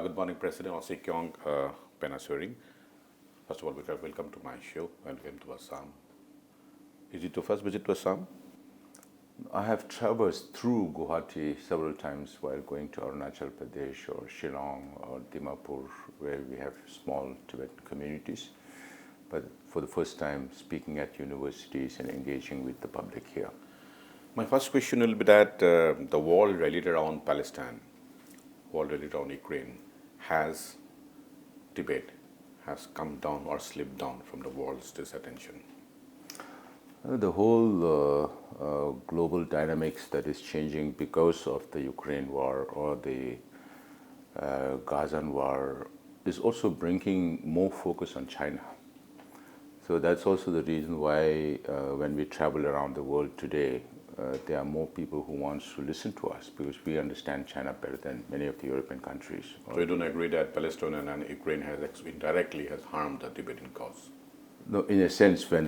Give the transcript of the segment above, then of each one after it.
Good morning, President Osikyong Tsering. First of all, welcome to my show. Welcome to Assam. Is it your first visit to Assam? I have traversed through Guwahati several times while going to Arunachal Pradesh or Shillong or Dimapur, where we have small Tibetan communities. But for the first time, speaking at universities and engaging with the public here. My first question will be that the war rallied around Palestine, war rallied around Ukraine. Has Tibet has come down or slipped down from the world's attention? The whole global dynamics that is changing because of the Ukraine war or the Gazan war is also bringing more focus on China. So that's also the reason why when we travel around the world today, there are more people who want to listen to us because we understand China better than many of the European countries. So you don't agree that Palestine and Ukraine has indirectly has harmed the Tibetan cause? No, in a sense, when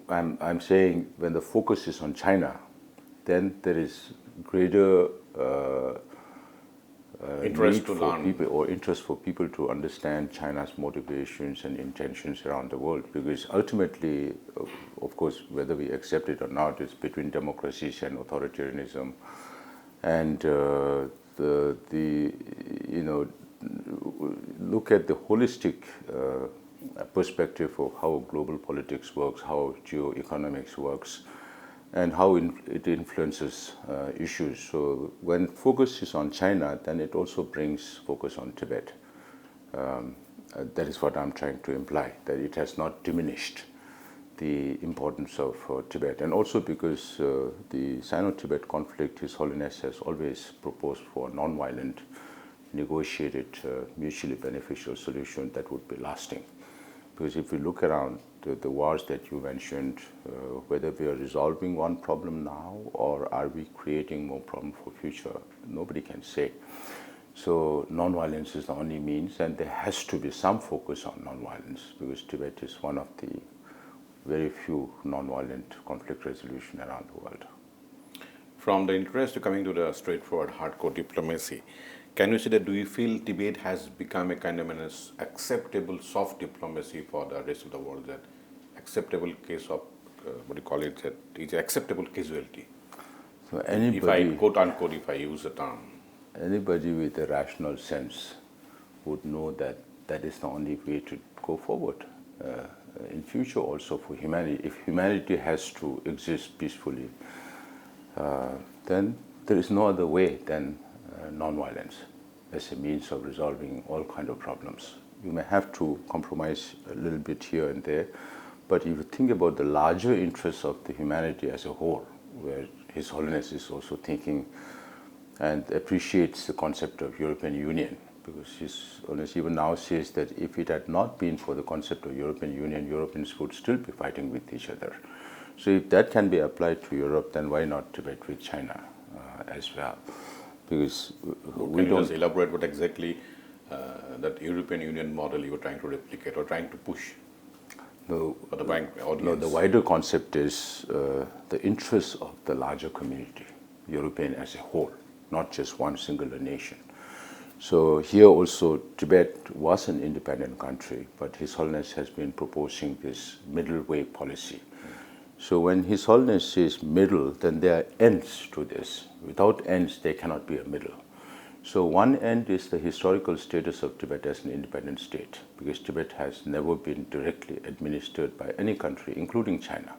I'm saying when the focus is on China, then there is greater interest to for learn people or interest for people to understand China's motivations and intentions around the world. Because ultimately, of course, whether we accept it or not, it's between democracies and authoritarianism, and look at the holistic perspective of how global politics works, how geoeconomics works, and how it influences issues. So when focus is on China, then it also brings focus on Tibet. That is what I'm trying to imply, that it has not diminished the importance of Tibet. And also because the Sino-Tibet conflict, His Holiness has always proposed for a non-violent, negotiated, mutually beneficial solution that would be lasting. Because if we look around the wars that you mentioned, whether we are resolving one problem now or are we creating more problems for future, nobody can say. So non-violence is the only means, and there has to be some focus on non-violence because Tibet is one of the very few non-violent conflict resolution around the world. From the interest to coming to the straightforward, hardcore diplomacy, can you say that do you feel Tibet has become a kind of an acceptable soft diplomacy for the rest of the world? That acceptable case of what do you call it? That is acceptable casualty. So anybody, if I quote unquote, if I use the term, anybody with a rational sense would know that that is the only way to go forward in future. Also for humanity, if humanity has to exist peacefully, then there is no other way than non-violence as a means of resolving all kinds of problems. You may have to compromise a little bit here and there, but if you think about the larger interests of the humanity as a whole, where His Holiness is also thinking and appreciates the concept of European Union, because His Holiness even now says that if it had not been for the concept of European Union, Europeans would still be fighting with each other. So if that can be applied to Europe, then why not Tibet with China as well? Because we don't just elaborate what exactly that European Union model you were trying to replicate or trying to push for the bank audience. No, the wider concept is the interests of the larger community, European as a whole, not just one singular nation. So here also Tibet was an independent country, but His Holiness has been proposing this middle way policy. So when His Holiness says middle, then there are ends to this. Without ends, there cannot be a middle. So one end is the historical status of Tibet as an independent state, because Tibet has never been directly administered by any country, including China.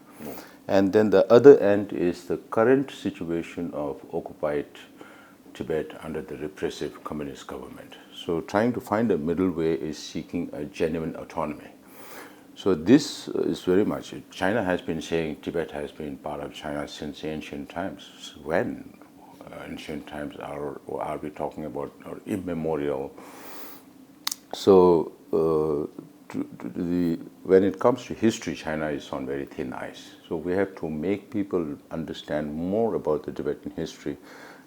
And then the other end is the current situation of occupied Tibet under the repressive communist government. So trying to find a middle way is seeking a genuine autonomy. So this is very much, China has been saying Tibet has been part of China since ancient times. When ancient times are we talking about, or immemorial? So when it comes to history, China is on very thin ice. So we have to make people understand more about the Tibetan history.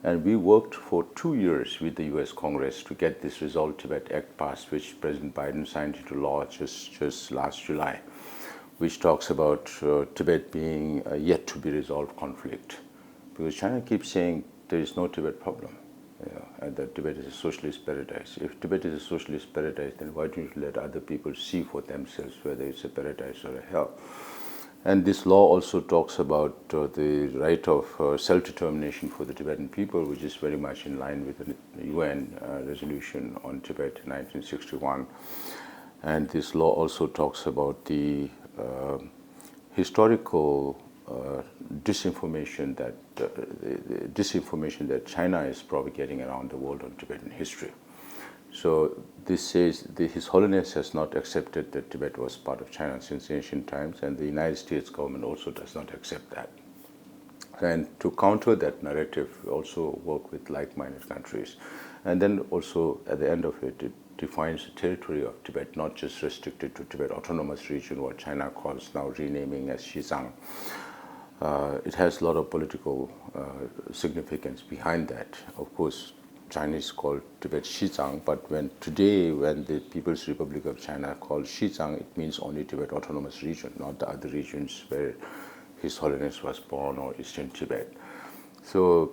And we worked for 2 years with the US Congress to get this Resolve Tibet Act passed, which President Biden signed into law just last July, which talks about Tibet being a yet to be resolved conflict. Because China keeps saying there is no Tibet problem. and that Tibet is a socialist paradise. If Tibet is a socialist paradise, then why don't you let other people see for themselves whether it's a paradise or a hell? And this law also talks about the right of self-determination for the Tibetan people, which is very much in line with the UN resolution on Tibet in 1961. And this law also talks about the historical disinformation that China is propagating around the world on Tibetan history. So this says His Holiness has not accepted that Tibet was part of China since ancient times, and the United States government also does not accept that. And to counter that narrative, we also work with like-minded countries. And then also at the end of it, it defines the territory of Tibet, not just restricted to Tibet Autonomous Region, what China calls now renaming as Xizang. It has a lot of political significance behind that. Of course, Chinese call Tibet Xizang, but when the People's Republic of China calls Xizang, it means only Tibet Autonomous Region, not the other regions where His Holiness was born or Eastern Tibet. So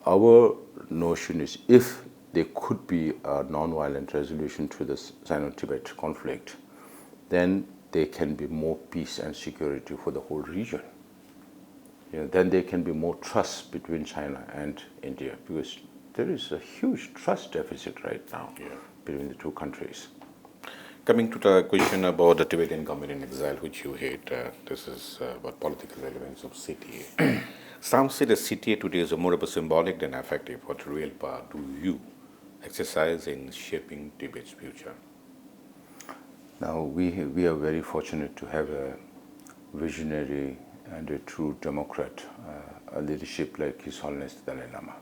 our notion is, if there could be a non-violent resolution to the Sino-Tibet conflict, then there can be more peace and security for the whole region. Then there can be more trust between China and India, because there is a huge trust deficit right now between the two countries. Coming to the question about the Tibetan community in exile, which you hate, this is about political relevance of CTA. Some say that CTA today is more of a symbolic than effective. What real power do you exercise in shaping Tibet's future? Now, we are very fortunate to have a visionary and a true democrat, a leadership like His Holiness the Dalai Lama.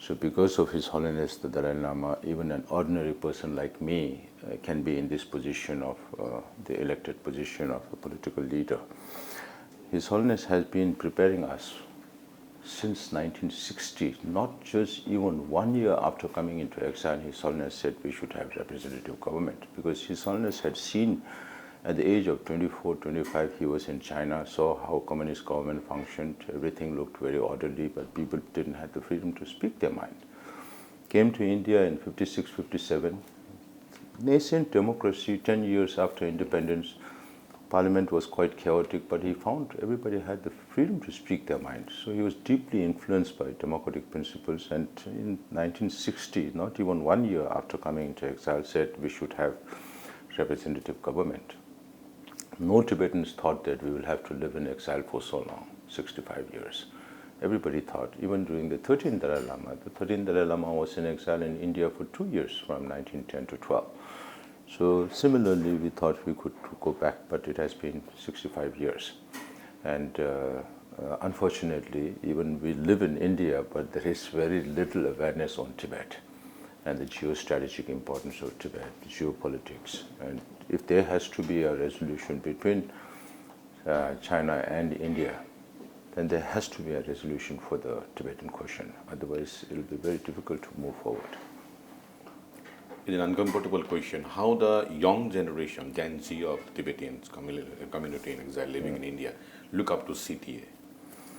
So because of His Holiness the Dalai Lama, even an ordinary person like me can be in this position of the elected position of a political leader. His Holiness has been preparing us since 1960, not just even 1 year after coming into exile. His Holiness said we should have representative government, because His Holiness had seen at the age of 24, 25, he was in China, saw how communist government functioned. Everything looked very orderly, but people didn't have the freedom to speak their mind. Came to India in 56, 57. Nascent democracy, 10 years after independence. Parliament was quite chaotic, but he found everybody had the freedom to speak their mind. So he was deeply influenced by democratic principles, and in 1960, not even 1 year after coming into exile, said we should have representative government. No Tibetans thought that we will have to live in exile for so long, 65 years. Everybody thought, even during the 13th Dalai Lama, the 13th Dalai Lama was in exile in India for 2 years, from 1910 to 12. So similarly, we thought we could go back, but it has been 65 years. And unfortunately, even we live in India, but there is very little awareness on Tibet and the geostrategic importance of Tibet, geopolitics. And if there has to be a resolution between China and India, then there has to be a resolution for the Tibetan question. Otherwise, it will be very difficult to move forward. It's an uncomfortable question. How the young generation, Gen Z of Tibetans community in exile living in India, look up to CTA?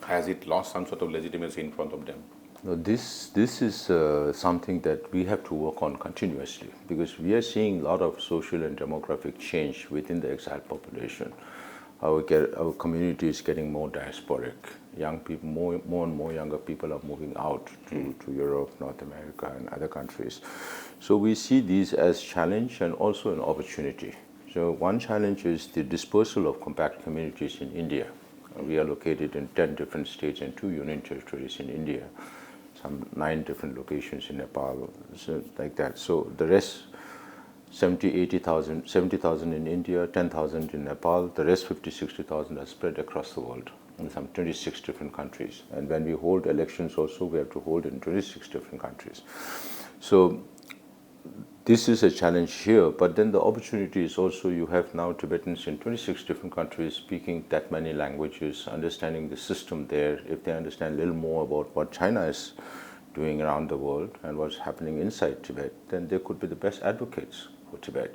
Has it lost some sort of legitimacy in front of them? No, this is something that we have to work on continuously, because we are seeing a lot of social and demographic change within the exiled population. Our community is getting more diasporic. Young people, more and more younger people are moving out to Europe, North America, and other countries. So we see these as challenge and also an opportunity. So one challenge is the dispersal of compact communities in India. We are located in 10 different states and 2 union territories in India. Some 9 different locations in Nepal, so like that. So the rest, 70,000 in India, 10,000 in Nepal, the rest 50,000-60,000 are spread across the world in some 26 different countries. And when we hold elections also, we have to hold in 26 different countries. So this is a challenge here, but then the opportunity is also, you have now Tibetans in 26 different countries speaking that many languages, understanding the system there. If they understand a little more about what China is doing around the world and what's happening inside Tibet, then they could be the best advocates for Tibet.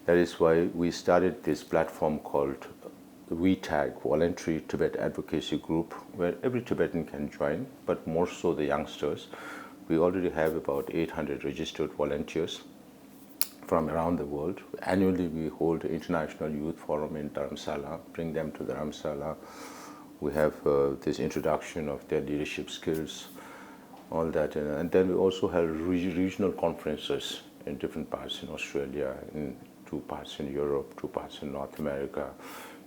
That is why we started this platform called WeTag, Voluntary Tibet Advocacy Group, where every Tibetan can join, but more so the youngsters. We already have about 800 registered volunteers from around the world. Annually, we hold an International Youth Forum in Dharamsala, bring them to Dharamsala. We have this introduction of their leadership skills, all that. And then we also have regional conferences in different parts in Australia, in 2 parts in Europe, 2 parts in North America.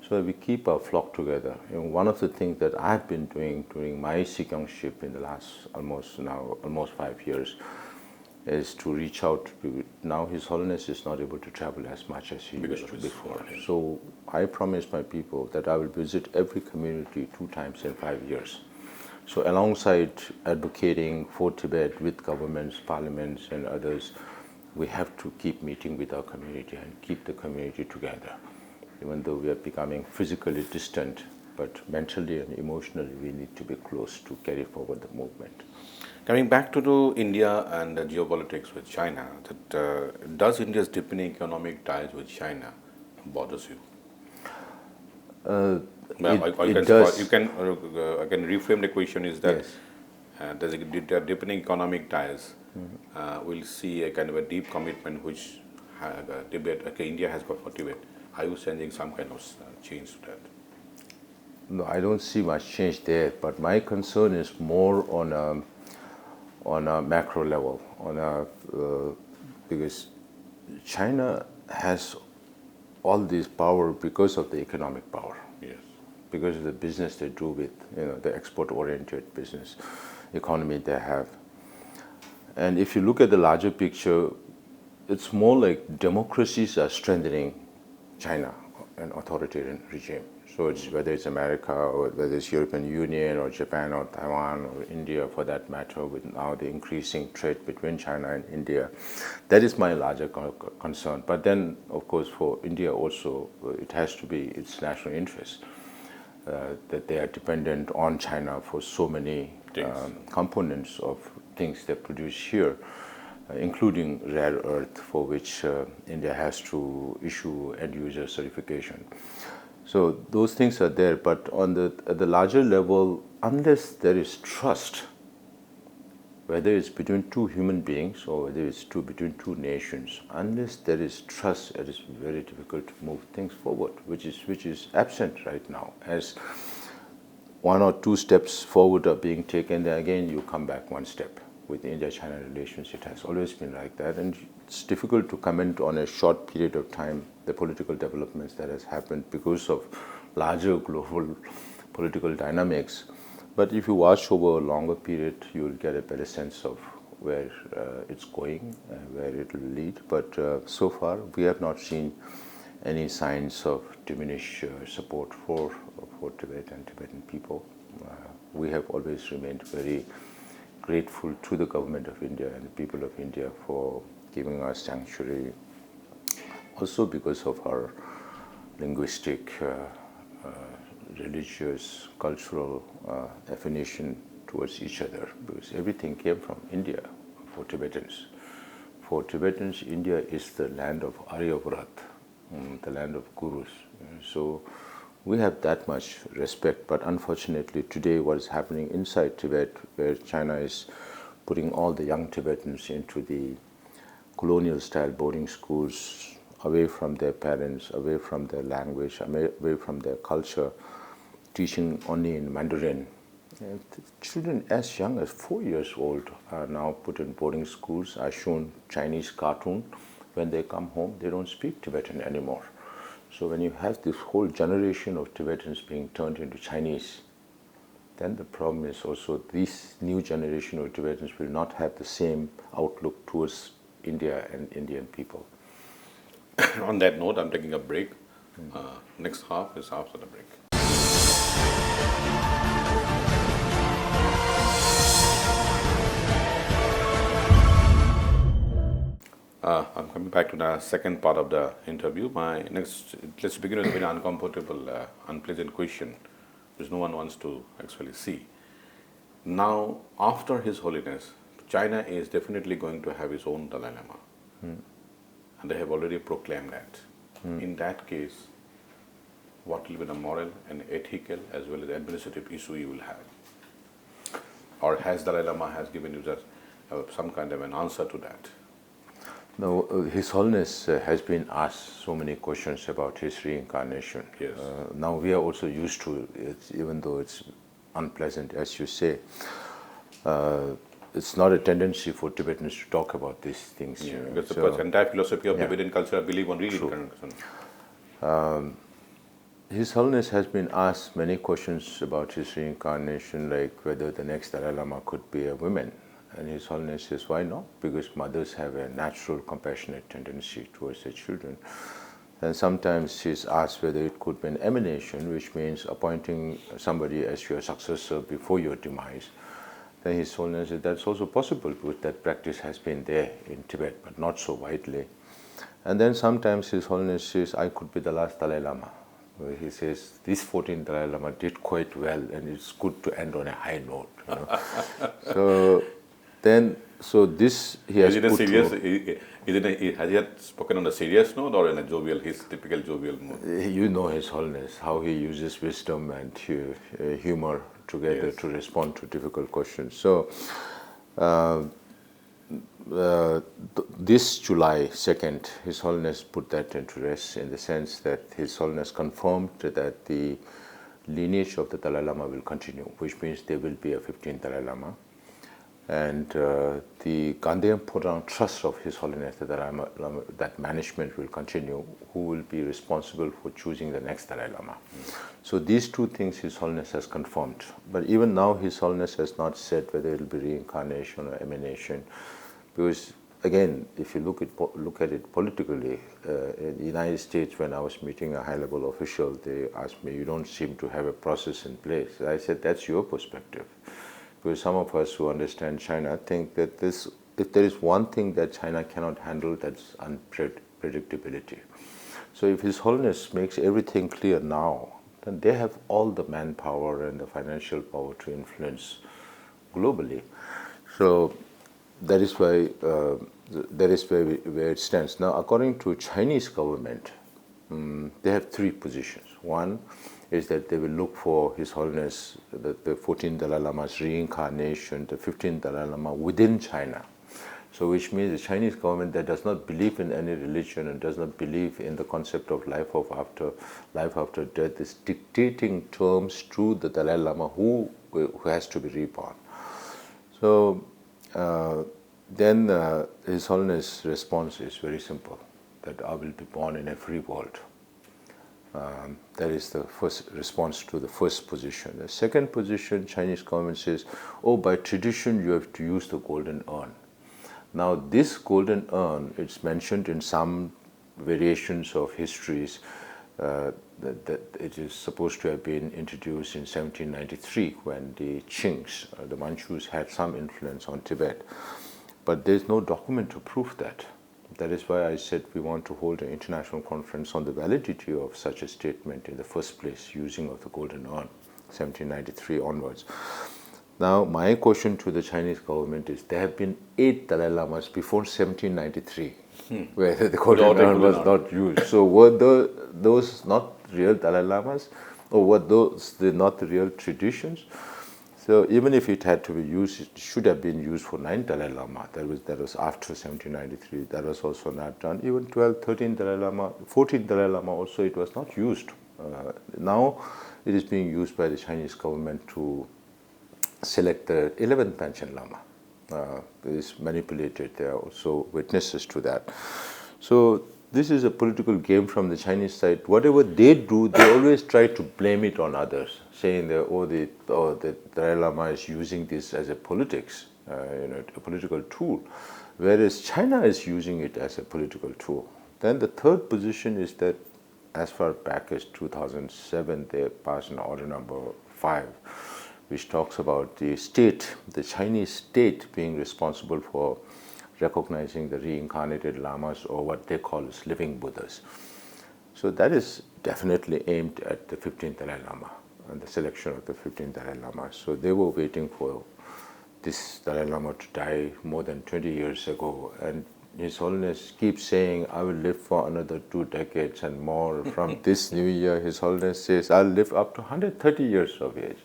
So we keep our flock together. And one of the things that I've been doing during my Sikhyongship in the last almost 5 years is to reach out to, now His Holiness is not able to travel as much as he used to before. So I promised my people that I will visit every community 2 times in 5 years. So alongside advocating for Tibet with governments, parliaments and others, we have to keep meeting with our community and keep the community together. Even though we are becoming physically distant, but mentally and emotionally we need to be close to carry forward the movement. Coming back to India and the geopolitics with China, does India's deepening economic ties with China bothers you? It does. I can reframe the question is that Yes. does deepening economic ties will see a kind of a deep commitment which India has got for Tibet. Are you sensing some kind of change to that? No, I don't see much change there, but my concern is more on a macro level, because China has all this power because of the economic power. Yes. Because of the business they do with, the export-oriented business economy they have. And if you look at the larger picture, it's more like democracies are strengthening China, an authoritarian regime. So it's, whether it's America or whether it's European Union or Japan or Taiwan or India for that matter, with now the increasing trade between China and India, that is my larger concern. But then, of course, for India also, it has to be its national interest that they are dependent on China for so many components of things they produce here, including rare earth, for which India has to issue end-user certification. So those things are there, but at the larger level, unless there is trust, whether it's between 2 human beings or whether it's between 2 nations, unless there is trust, it is very difficult to move things forward, which is absent right now. As 1 or 2 steps forward are being taken, then again you come back 1 step. With the India-China relations, it has always been like that, and it's difficult to comment on a short period of time the political developments that has happened because of larger global political dynamics. But if you watch over a longer period, you will get a better sense of where it's going, where it will lead. But so far, we have not seen any signs of diminished support for Tibet and Tibetan people. We have always remained very grateful to the government of India and the people of India for giving us sanctuary, also because of our linguistic, religious, cultural affiliation towards each other, because everything came from India for Tibetans. For Tibetans, India is the land of Aryavrat, the land of gurus. So we have that much respect, but unfortunately today what is happening inside Tibet, where China is putting all the young Tibetans into the colonial-style boarding schools, away from their parents, away from their language, away from their culture, teaching only in Mandarin. Children as young as 4 years old are now put in boarding schools, are shown Chinese cartoon. When they come home, they don't speak Tibetan anymore. So when you have this whole generation of Tibetans being turned into Chinese, then the problem is also this new generation of Tibetans will not have the same outlook towards India and Indian people. On that note, I'm taking a break. Next half is after the break. I'm coming back to the second part of the interview. Let's begin with a very uncomfortable, unpleasant question, which no one wants to actually see. Now, after His Holiness, China is definitely going to have its own Dalai Lama. And they have already proclaimed that. In that case, what will be the moral and ethical as well as administrative issue you will have? Or has Dalai Lama has given you just some kind of an answer to that? No, His Holiness has been asked so many questions about his reincarnation. Yes. Now we are also used to it, even though it's unpleasant, as you say. It's not a tendency for Tibetans to talk about these things. Yeah, because the entire philosophy of yeah. Tibetan culture, I believe, on reincarnation. His Holiness has been asked many questions about his reincarnation, like whether the next Dalai Lama could be a woman. And His Holiness says, why not? Because mothers have a natural compassionate tendency towards their children. And sometimes he's asked whether it could be an emanation, which means appointing somebody as your successor before your demise. Then His Holiness said that's also possible, because that practice has been there in Tibet, but not so widely. And then sometimes His Holiness says, I could be the last Dalai Lama. Where he says, this 14th Dalai Lama did quite well, and it's good to end on a high note. You know? So this he has Is it a put serious? to, Has he spoken on a serious note or in a jovial, his typical jovial mode? you know His Holiness, how he uses wisdom and humor together Yes. to respond to difficult questions. So this July 2nd, His Holiness put that into rest, in the sense that His Holiness confirmed that the lineage of the Dalai Lama will continue, which means there will be a 15th Dalai Lama. And the Gandhian Purang Trust of His Holiness, the Dalai Lama, that management will continue, who will be responsible for choosing the next Dalai Lama. So these two things His Holiness has confirmed. But even now His Holiness has not said whether it will be reincarnation or emanation, because again, if you look at it politically, in the United States, when I was meeting a high-level official, they asked me, you don't seem to have a process in place. I said, that's your perspective. Because some of us who understand China think that if there is one thing that China cannot handle, that's unpredictability. So if His Holiness makes everything clear now, then they have all the manpower and the financial power to influence globally. So that is why where it stands. Now, according to Chinese government, they have three positions. One is that they will look for His Holiness, the 14th Dalai Lama's reincarnation, the 15th Dalai Lama within China. So which means the Chinese government that does not believe in any religion and does not believe in the concept of life after death is dictating terms to the Dalai Lama who has to be reborn. So then His Holiness' response is very simple, that I will be born in a free world. That is the first response to the first position. The second position, Chinese government says, oh, by tradition you have to use the golden urn. Now this golden urn, it's mentioned in some variations of histories that it is supposed to have been introduced in 1793 when the Qings, the Manchus, had some influence on Tibet. But there's no document to prove that. That is why I said we want to hold an international conference on the validity of such a statement in the first place, using of the golden urn, 1793 onwards. Now, my question to the Chinese government is, there have been 8 Dalai Lamas before 1793, where the golden urn was not used. So were those not real Dalai Lamas, or were those not the real traditions? So even if it had to be used, it should have been used for 9th Dalai Lama. That was after 1793. That was also not done. Even 12th, 13th Dalai Lama, 14th Dalai Lama also, it was not used. Now it is being used by the Chinese government to select the 11th Panchen Lama. It is manipulated. There are also witnesses to that. So this is a political game from the Chinese side. Whatever they do, they always try to blame it on others, saying that the Dalai Lama is using this as a politics, a political tool, whereas China is using it as a political tool. Then the third position is that as far back as 2007, they passed an order number 5, which talks about the state, the Chinese state, being responsible for recognizing the reincarnated lamas, or what they call as living Buddhas. So that is definitely aimed at the 15th Dalai Lama and the selection of the 15th Dalai Lama. So they were waiting for this Dalai Lama to die more than 20 years ago, and His Holiness keeps saying, I will live for another 2 decades and more. From this new year, His Holiness says, I'll live up to 130 years of age.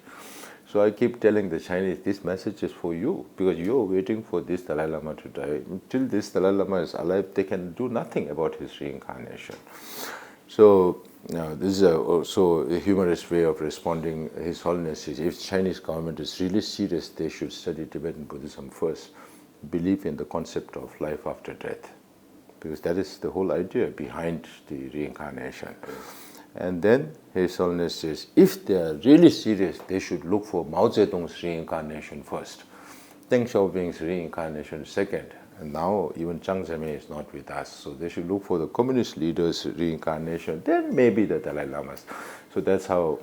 So I keep telling the Chinese, this message is for you, because you're waiting for this Dalai Lama to die. Until this Dalai Lama is alive, they can do nothing about his reincarnation. So this is also a humorous way of responding. His Holiness says, if Chinese government is really serious, they should study Tibetan Buddhism first, believe in the concept of life after death, because that is the whole idea behind the reincarnation. And then His Holiness says, if they are really serious, they should look for Mao Zedong's reincarnation first, Deng Xiaoping's reincarnation second, and now even Jiang Zemin is not with us, so they should look for the communist leaders' reincarnation, then maybe the Dalai Lamas. So that's how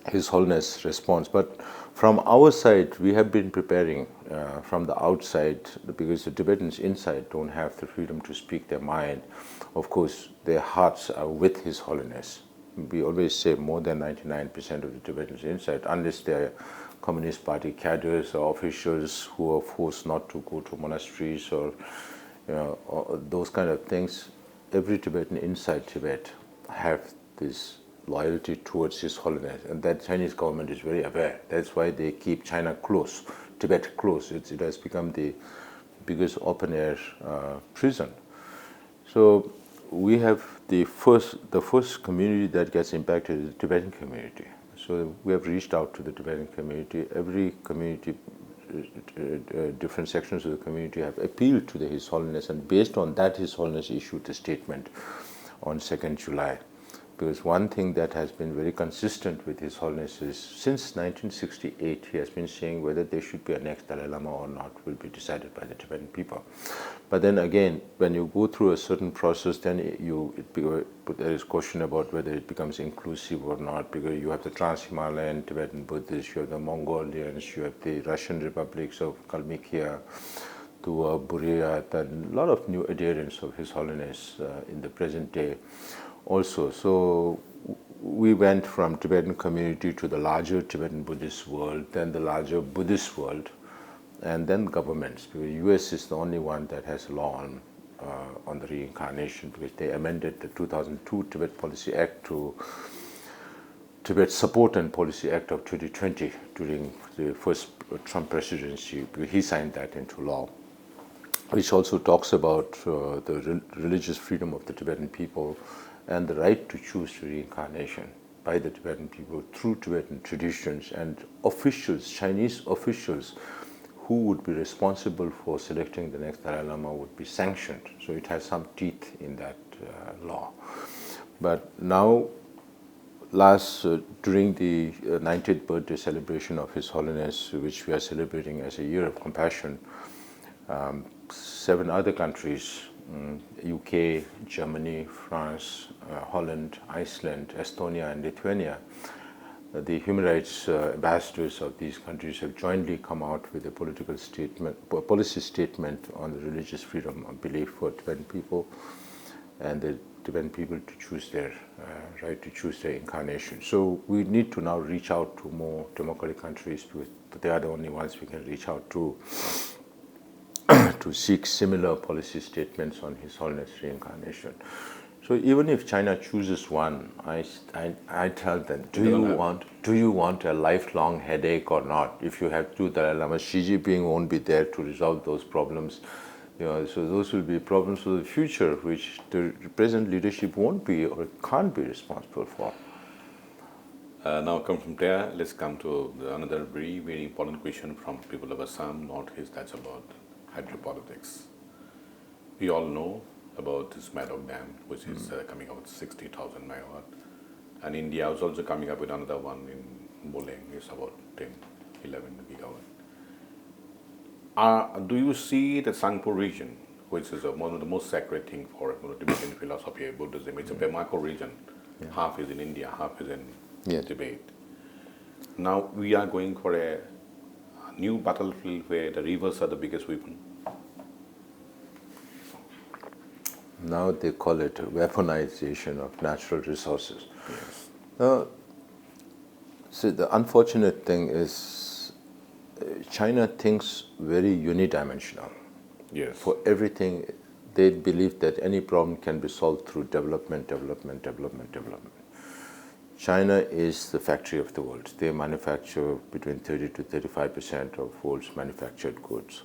His Holiness responds. But from our side, we have been preparing from the outside, because the Tibetans inside don't have the freedom to speak their mind. Of course, their hearts are with His Holiness. We always say more than 99% of the Tibetans inside, unless they're Communist Party cadres or officials who are forced not to go to monasteries or, or those kind of things. Every Tibetan inside Tibet have this loyalty towards His Holiness, and that Chinese government is very aware. That's why they keep China close, Tibet close. It has become the biggest open-air prison. So we have the first community that gets impacted is the Tibetan community. So we have reached out to the Tibetan community. Every community, different sections of the community have appealed to His Holiness, and based on that, His Holiness issued a statement on 2nd July. Because one thing that has been very consistent with His Holiness is, since 1968, he has been saying whether there should be a next Dalai Lama or not will be decided by the Tibetan people. But then again, when you go through a certain process, then there is question about whether it becomes inclusive or not, because you have the Trans-Himalayan Tibetan Buddhists, you have the Mongolians, you have the Russian republics of Kalmykia, Tuva, Burят, and a lot of new adherents of His Holiness in the present day also. So we went from Tibetan community to the larger Tibetan Buddhist world, then the larger Buddhist world, and then governments, because the US is the only one that has a law on the reincarnation, because they amended the 2002 Tibet Policy Act to Tibet Support and Policy Act of 2020 during the first Trump presidency. He signed that into law, which also talks about the religious freedom of the Tibetan people and the right to choose reincarnation by the Tibetan people through Tibetan traditions, and officials, Chinese officials, who would be responsible for selecting the next Dalai Lama would be sanctioned. So it has some teeth in that law. But now, during the 90th birthday celebration of His Holiness, which we are celebrating as a year of compassion, 7 other countries, UK, Germany, France, Holland, Iceland, Estonia, and Lithuania, the human rights ambassadors of these countries have jointly come out with a policy statement on the religious freedom of belief for Tibetan people, and the Tibetan people to choose their right to choose their incarnation. So we need to now reach out to more democratic countries, because they are the only ones we can reach out to seek similar policy statements on His Holiness reincarnation. So even if China chooses one, I tell them, do you want a lifelong headache or not? If you have 2 Dalai Lamas, Xi Jinping won't be there to resolve those problems. So those will be problems for the future, which the present leadership won't be or can't be responsible for. Now come from there, let's come to another very, very important question from people of Assam, Northeast, that's about hydropolitics. We all know about this Madog Dam, which is coming out 60,000 megawatt. And India is also coming up with another one in Boleng, it's about 10, 11 gigawatt. Do you see the Sangpo region, which is one of the most sacred things for Tibetan philosophy, Buddhism? It's a Pemako region. Yeah. Half is in India, half is in Tibet. Now we are going for a new battlefield where the rivers are the biggest weapon. Now they call it weaponization of natural resources. Yes. So the unfortunate thing is China thinks very unidimensional. Yes. For everything, they believe that any problem can be solved through development. China is the factory of the world. They manufacture between 30 to 35% of world's manufactured goods.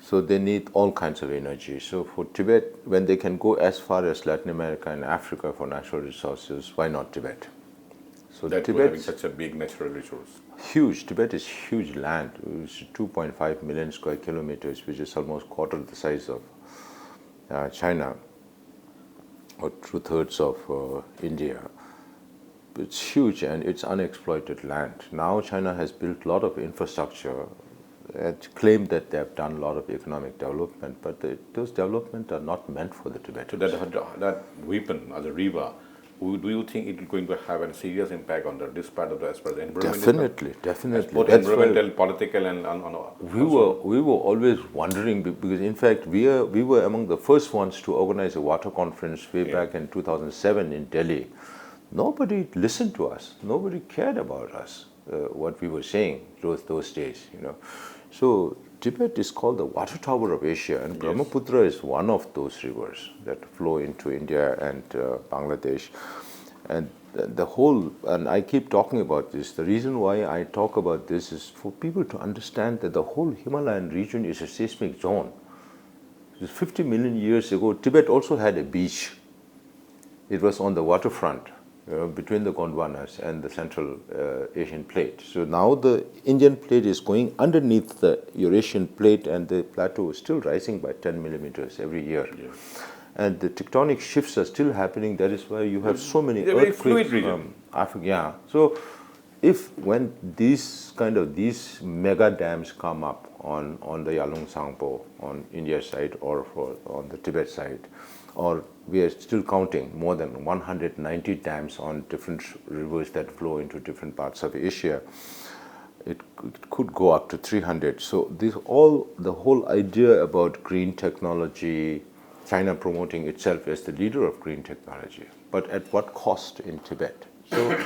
So they need all kinds of energy. So for Tibet, when they can go as far as Latin America and Africa for natural resources, why not Tibet? So that Tibet having such a big natural resource. Huge. Tibet is huge land. It's 2.5 million square kilometers, which is almost quarter the size of China, or 2/3 of India. It's huge and it's unexploited land. Now China has built a lot of infrastructure and claimed that they have done a lot of economic development, but those developments are not meant for the Tibetans. So that weapon, as a river, do you think it is going to have a serious impact on this part of the as far as environment? Definitely. Both That's environmental, political, and we were always wondering, because in fact we were among the first ones to organize a water conference way back in 2007 in Delhi. Nobody listened to us. Nobody cared about us, what we were saying those days. So Tibet is called the water tower of Asia, and Brahmaputra is one of those rivers that flow into India and Bangladesh. And and I keep talking about this, the reason why I talk about this is for people to understand that the whole Himalayan region is a seismic zone. 50 million years ago, Tibet also had a beach. It was on the waterfront, between the Gondwanas and the Central Asian plate. So now the Indian plate is going underneath the Eurasian plate, and the plateau is still rising by 10 millimeters every year. Yeah. And the tectonic shifts are still happening. That is why you have so many earthquakes. Very fluid region. Africa. So when these mega dams come up on the Yalung Sangpo on India side or on the Tibet side, or we are still counting more than 190 dams on different rivers that flow into different parts of Asia. It could go up to 300. So the whole idea about green technology, China promoting itself as the leader of green technology, but at what cost in Tibet? So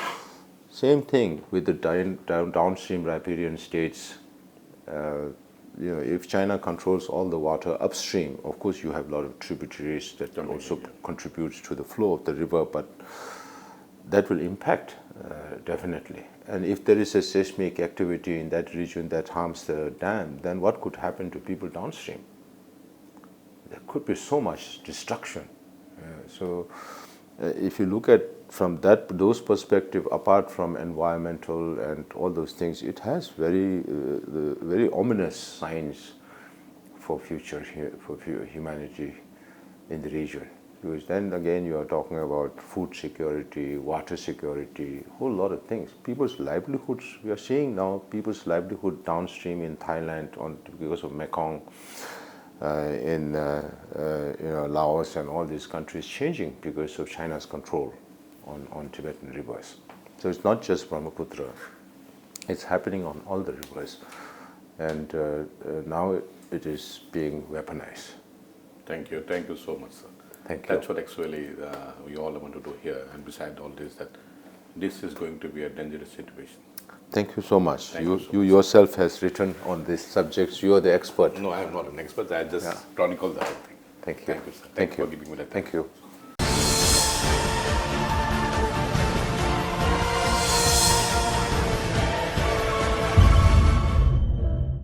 same thing with the downstream riparian states. If China controls all the water upstream, of course you have a lot of tributaries that also contributes to the flow of the river, but that will impact definitely. And if there is a seismic activity in that region that harms the dam, then what could happen to people downstream? There could be so much destruction. So if you look at from those perspective, apart from environmental and all those things, it has very ominous signs for humanity in the region. Because then again you are talking about food security, water security, a whole lot of things. People's livelihoods, we are seeing now people's livelihood downstream in Thailand because of Mekong, in Laos and all these countries changing because of China's control on Tibetan rivers. So it's not just Brahmaputra, it's happening on all the rivers, and now it is being weaponized. Thank you so much, sir. Thank you. That's what actually we all want to do here, and beside all this, that this is going to be a dangerous situation. Thank you so much. You yourself has written on these subjects. You are the expert. No, I am not an expert. I just chronicle the whole thing. Thank you. Thank you, sir. Thank you for giving me that time. Thank you.